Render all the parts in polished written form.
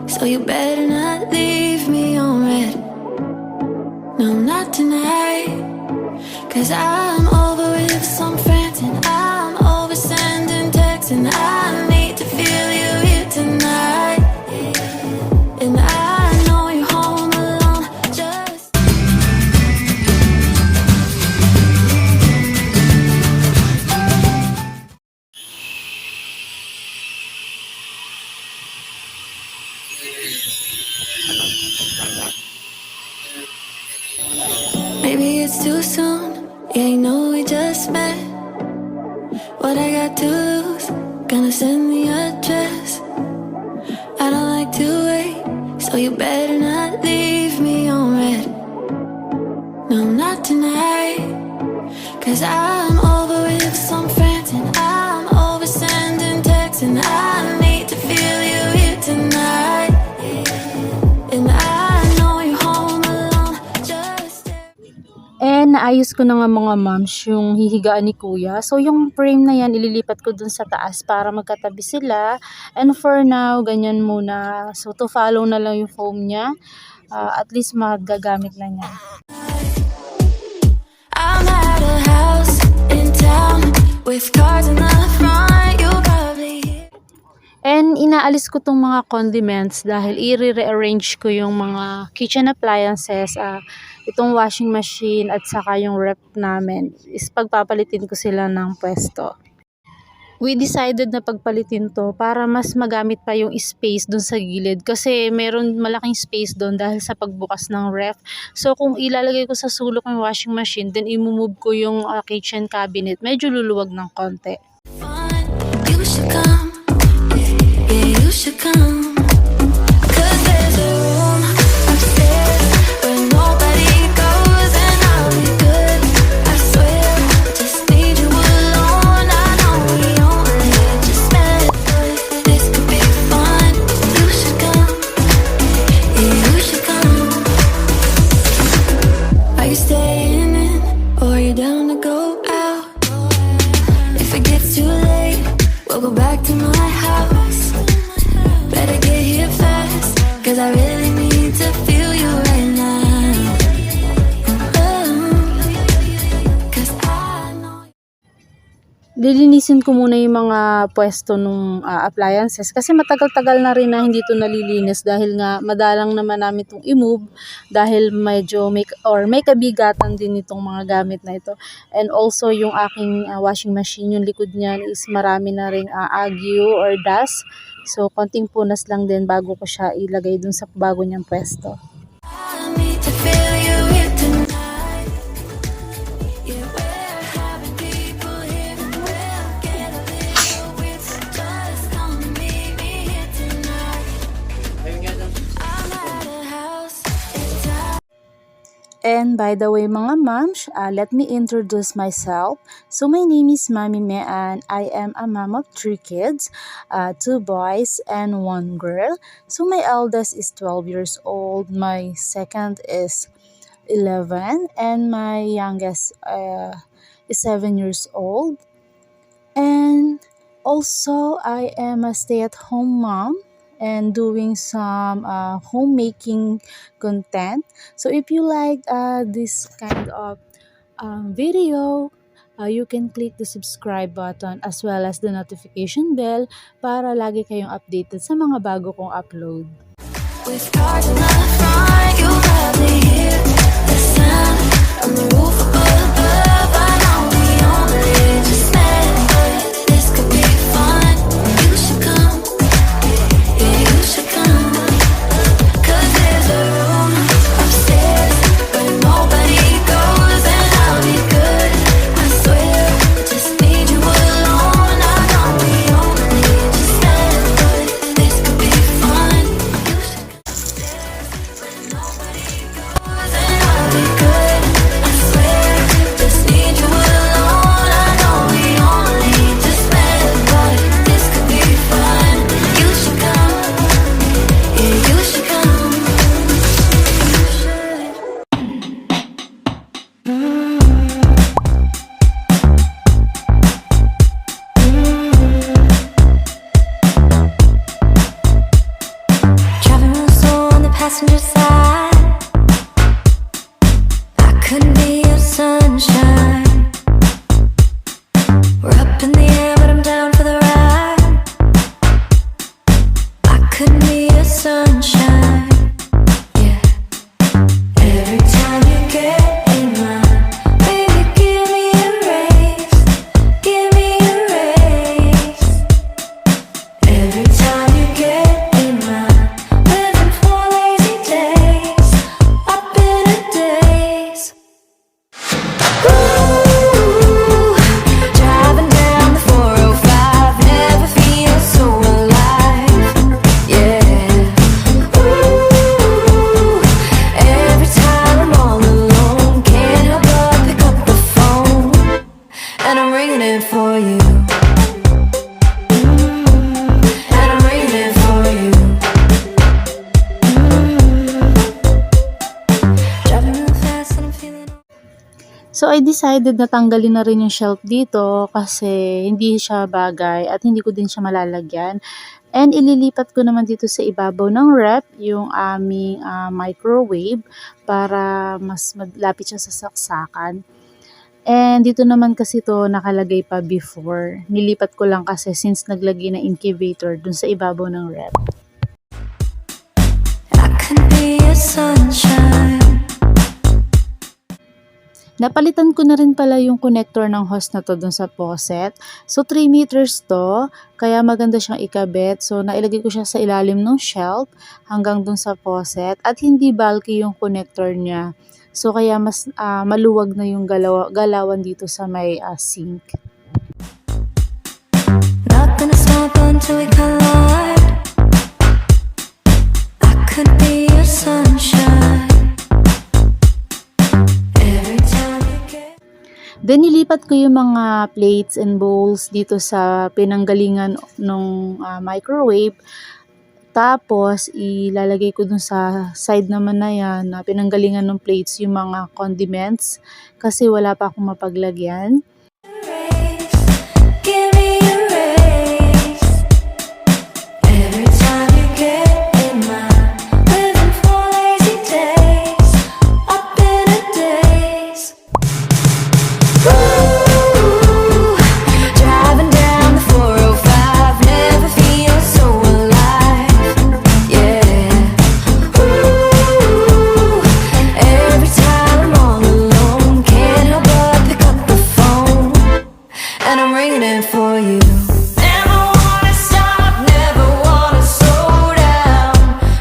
so you better not leave me on red. No, not tonight, 'cause I'm over with some friends and I'm over sending texts, and I need to feel you here tonight. And I know you're home alone, just maybe it's too soon. Yeah, you know we just met. What I got to lose? Gonna send the address. I don't like to wait, so you better not leave me on red. No, not tonight, 'cause I'm over with some friends and I'm over sending texts, and I need to feel you here tonight. And I know you're home alone, just And naayos ko na nga mga moms yung hihigaan ni kuya. So yung frame na yan ililipat ko dun sa taas para magkatabi sila. And for now, ganyan muna. So to follow na lang yung foam niya. At least magagamit na niya. I'm at a house in town with cars in the front. You probably hear. And inaalis ko tong mga condiments dahil i-rearrange ko yung mga kitchen appliances. Itong washing machine at saka yung ref namin is pagpapalitin ko sila ng pwesto. We decided na pagpalitin to para mas magamit pa yung space dun sa gilid kasi meron malaking space dun dahil sa pagbukas ng ref. So kung ilalagay ko sa sulok ng washing machine, then i-move ko yung kitchen cabinet, medyo luluwag ng konti. You should come, yeah, you should come. 'Cause there's a room upstairs where nobody goes, and I'll be good, I swear. Just need you alone. I know we only just met, but this could be fun. You should come, yeah, you should come. Are you staying in, or are you down to go out? If it gets too late, we'll go back to my house. Better get here fast, 'cause I really need to feel you right now. 'Cause I know. Lilinisin ko muna yung mga pwesto ng appliances kasi matagal-tagal na rin na hindi to nalilinis dahil nga madalang naman namin itong i-move dahil medyo may kabigatan din itong mga gamit na ito. And also yung aking washing machine, yung likod niyan is marami na ring agyo or dust. So konting punas lang din bago ko siya ilagay dun sa bago niyang pwesto. I need to feel you here tonight. Yeah, we're having people here. We'll get a little weird, so just come meet me here tonight. I'm at a house in town. And by the way mga moms, let me introduce myself. So my name is Mami Mhean. I am a mom of 3 kids, 2 boys and 1 girl. So my eldest is 12 years old, my second is 11, and my youngest is 7 years old. And also I am a stay-at-home mom and doing some homemaking content. So if you like this kind of video, you can click the subscribe button as well as the notification bell para lagi kayong updated sa mga bago kong upload. With cars in the front, you probably hear the sound on the roof above. I know we only just met, but this could be fun. You should come, yeah, you should come. 'Cause there's a room upstairs where nobody goes, and I'll be good, I swear. Just need you alone. I know we only just met, but this could be fun. You should come. Nobody goes, and I'll be good, I swear. passenger side. I couldn't be your sunshine. We're up in the air, but I'm down for the ride. I couldn't be your sunshine. Yeah. Every time you get in line, baby, give me a raise. Give me a raise. Every time you get in line, living for lazy days, up in a daze. Ooh, driving down the 405, never feel so alive. Yeah. Ooh, every time I'm all alone, can't help but pick up the phone, and I'm ringing it for you. And I'm ringing it for you. Driving real fast and I'm feeling. So, I decided na tanggalin na rin yung shelf dito kasi hindi siya bagay at hindi ko din siya malalagyan. And ililipat ko naman dito sa ibabaw ng rep yung aming microwave para mas malapit siya sa saksakan. And dito naman kasi to nakalagay pa before. Nilipat ko lang kasi since naglagay na incubator dun sa ibabaw ng rep. I could be your sunshine. Napalitan ko na rin pala yung connector ng hose na to dun sa faucet. So, 3 meters to, kaya maganda siyang ikabit. So, nailagay ko siya sa ilalim ng shelf hanggang dun sa faucet. At hindi bulky yung connector niya. So, kaya mas maluwag na yung galawan dito sa may sink. Not gonna stop until we collide. I could be your sunshine. Every time you get. Then, nilipat ko yung mga plates and bowls dito sa pinanggalingan ng microwave. Tapos, ilalagay ko dun sa side naman na yan, na pinanggalingan ng plates, yung mga condiments. Kasi wala pa akong mapaglagyan. Raise, give me a raise. Every time you get in line, living for lazy days, up in a daze. Ooh, driving down the 405, never feel so alive. Yeah. Ooh, every time I'm all alone, can't help but pick up the phone, and I'm ringing it for you. Never wanna stop, never wanna slow down.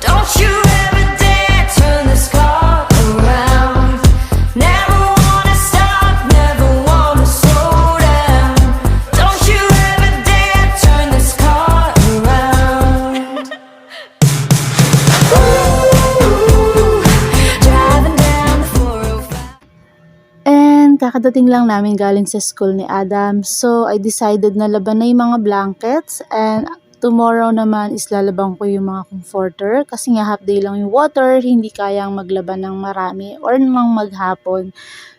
Don't you ever dare turn this car around. Never wanna stop, never wanna slow down. Don't you ever dare turn this car around. Ooh, driving down the 405. And kakadating lang namin galing sa school ni Adam. So, I decided na laban na yung mga blankets. And tomorrow naman is lalaban ko yung mga comforter. Kasi nga half day lang yung water. Hindi kayang maglaban ng marami or ng maghapon.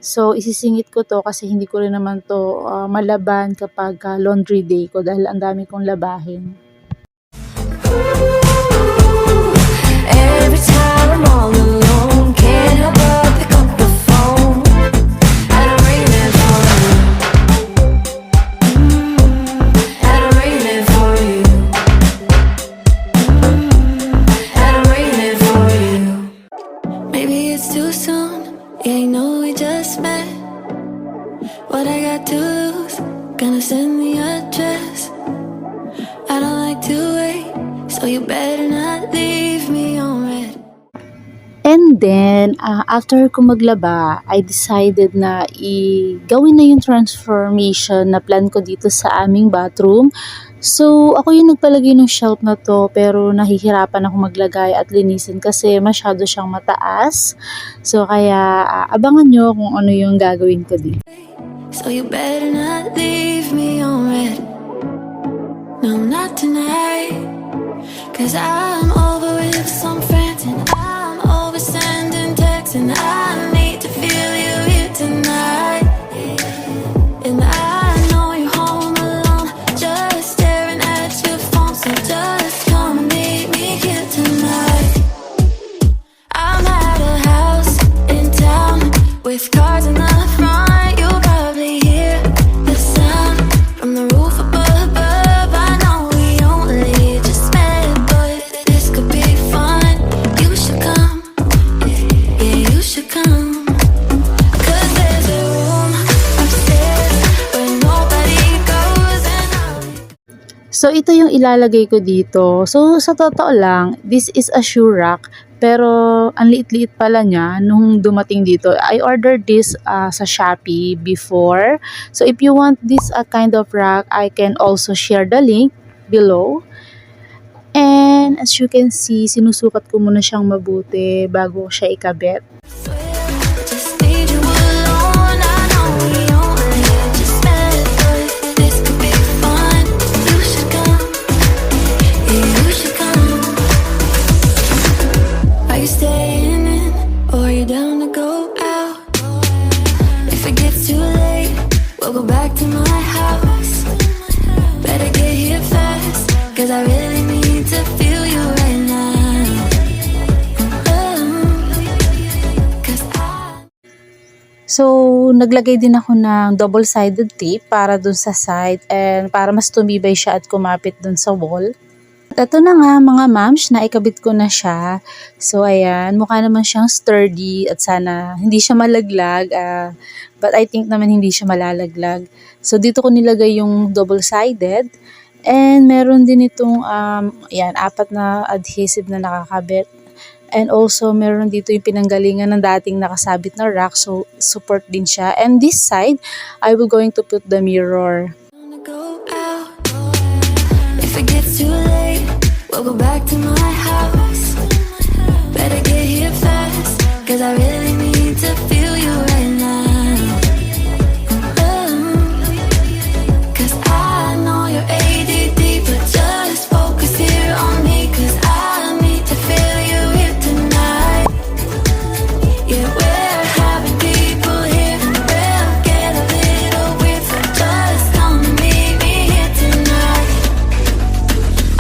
So, isisingit ko to kasi hindi ko rin naman to malaban kapag laundry day ko dahil ang dami kong labahin. Every time I'm all alone, can't help but pick up the phone, and I'm ringing it for you. And I'm ringing it for you. And I'm ringing it for you. Maybe it's too soon. Yeah, you know we just met. What I got to lose? Gonna send the address. I don't like to wait, so you better not leave me on red. And then, after ko maglaba, I decided na gawin na yung transformation na plan ko dito sa aming bathroom. So, ako yung nagpalagay ng shelf na to, pero nahihirapan ako maglagay at linisin kasi masyado siyang mataas. So, kaya abangan nyo kung ano yung gagawin ko dito. So you better not leave me on red. No, not tonight. Cause I'm over with some friends, and I'm over sending texts, and I need to feel you here tonight. And I know you're home alone, just staring at your phone. So just come and meet me here tonight. So, ito yung ilalagay ko dito. So, sa totoo lang, this is a shoe rack. Pero, ang liit-liit pala niya nung dumating dito. I ordered this sa Shopee before. So, if you want this kind of rack, I can also share the link below. And, as you can see, sinusukat ko muna siyang mabuti bago siya ikabit. Just need you alone. I know we only just met, but this could be fun. You should come, yeah, you should come. Are you staying in, or are you down to go out? If it gets too late, we'll go back to my house. Better get here fast, 'cause I really need to feel you right now. Oh, 'cause So, naglagay din ako ng double-sided tape para dun sa side and para mas tumibay siya at kumapit dun sa wall. At ito na nga mga mams, naikabit ko na siya. So, ayan, mukha naman siyang sturdy at sana hindi siya malaglag. But I think naman hindi siya malalaglag. So, dito ko nilagay yung double-sided. And meron din itong, ayan, 4 na adhesive na nakakabit. And also, meron dito yung pinanggalingan ng dating nakasabit na rack. So, support din siya. And this side, I will going to put the mirror. wanna go out. If it gets too late, we'll go back to my house. Better get here fast, 'cause I really need to feel you right now. Oh, 'cause I know you're ADD, but just focus here on me, 'cause I need to feel you here tonight. Yeah, we're having people here, we'll get a little weird, so just come and meet me here tonight.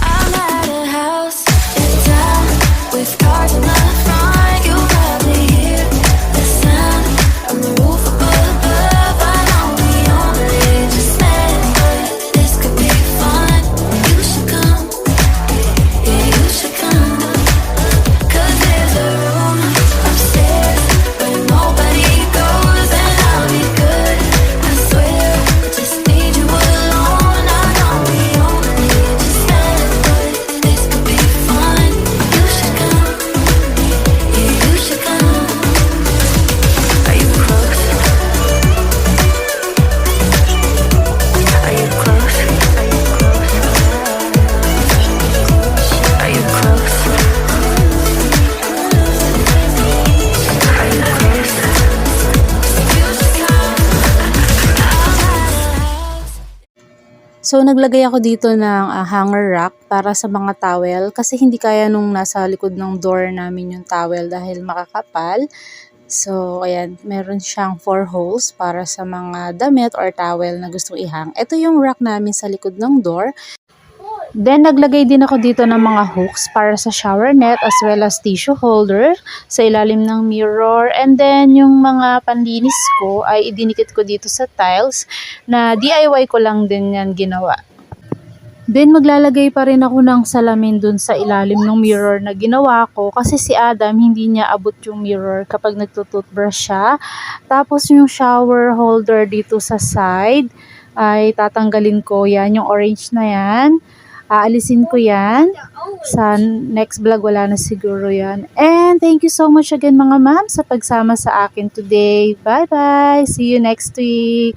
I'm at a house in town with cars in the front. You probably hear the sound from the roof above. I know we only just met, but this could be fun. You should come, yeah, you should come. 'Cause there's a room upstairs where nobody goes, and I'll be good, I swear. Just need you alone. I know we only just met, but this could be fun. You should come, yeah, you should come. Are you close? Are you close? Are you close? Are you close? Are you close? You should come. So, naglagay ako dito ng hanger rack para sa mga towel kasi hindi kaya nung nasa likod ng door namin yung towel dahil makakapal. So, ayan, meron siyang 4 holes para sa mga damit or towel na gustong ihang. Ito yung rack namin sa likod ng door. Then, naglagay din ako dito ng mga hooks para sa shower net as well as tissue holder sa ilalim ng mirror. And then, yung mga panlinis ko ay idinikit ko dito sa tiles na DIY ko lang din yan ginawa. Then, maglalagay pa rin ako ng salamin dun sa ilalim ng mirror na ginawa ko kasi si Adam hindi niya abot yung mirror kapag nagtututbrush siya. Tapos, yung shower holder dito sa side ay tatanggalin ko yan, yung orange na yan. Aalisin ko yan. Sa next vlog, wala na siguro yan. And thank you so much again mga ma'am sa pagsama sa akin today. Bye-bye! See you next week!